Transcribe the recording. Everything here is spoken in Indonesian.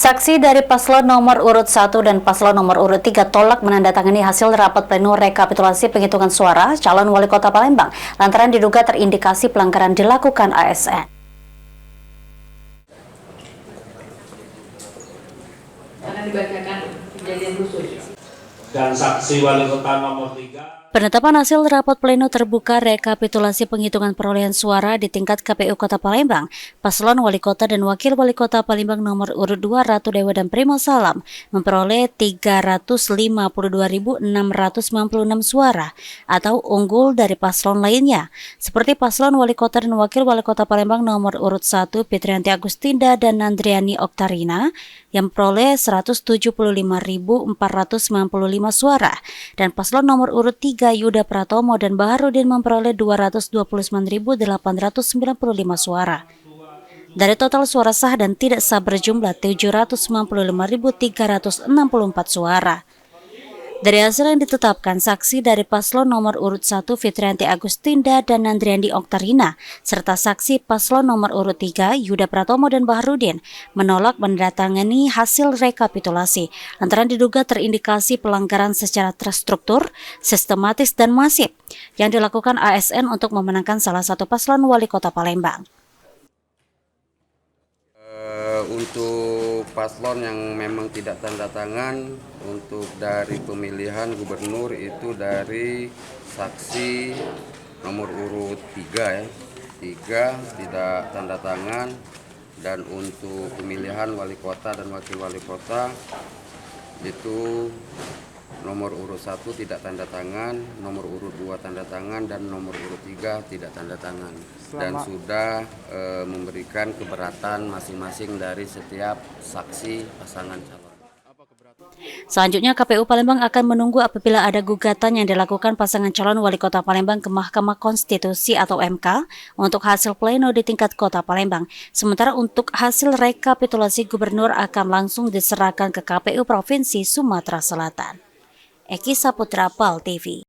Saksi dari paslon nomor urut 1 dan paslon nomor urut 3 tolak menandatangani hasil rapat pleno rekapitulasi penghitungan suara calon wali kota Palembang lantaran diduga terindikasi pelanggaran dilakukan ASN. Karena dibacakan kejadian khusus. Dan saksi wali kota nomor 3. Penetapan hasil rapat pleno terbuka rekapitulasi penghitungan perolehan suara di tingkat KPU Kota Palembang, paslon wali kota dan wakil wali kota Palembang nomor urut 2 Ratu Dewa dan Prima Salam memperoleh 352.696 suara atau unggul dari paslon lainnya, seperti paslon wali kota dan wakil wali kota Palembang nomor urut 1 Fitrianti Agustinda dan Nandriani Oktarina yang memperoleh 175.495 suara dan paslon nomor urut 3 Yuda Pratomo dan Baharudin memperoleh 229.895 suara. Dari total suara sah dan tidak sah berjumlah 795.364 suara. Dari hasil yang ditetapkan, saksi dari paslon nomor urut 1 Fitrianti Agustinda dan Nandriani Oktarina, serta saksi paslon nomor urut 3 Yuda Pratomo dan Baharudin menolak menandatangani hasil rekapitulasi lantaran diduga terindikasi pelanggaran secara terstruktur, sistematis dan masif yang dilakukan ASN untuk memenangkan salah satu paslon wali kota Palembang. Untuk paslon yang memang tidak tanda tangan untuk dari pemilihan gubernur itu dari saksi nomor urut 3 ya. 3 tidak tanda tangan, dan untuk pemilihan wali kota dan wakil wali kota itu nomor urut 1 tidak tanda tangan, nomor urut 2 tanda tangan, dan nomor urut 3 tidak tanda tangan. Dan sudah memberikan keberatan masing-masing dari setiap saksi pasangan calon. Selanjutnya, KPU Palembang akan menunggu apabila ada gugatan yang dilakukan pasangan calon wali kota Palembang ke Mahkamah Konstitusi atau MK untuk hasil pleno di tingkat kota Palembang. Sementara untuk hasil rekapitulasi gubernur akan langsung diserahkan ke KPU Provinsi Sumatera Selatan. Eki Saputra, PAL TV.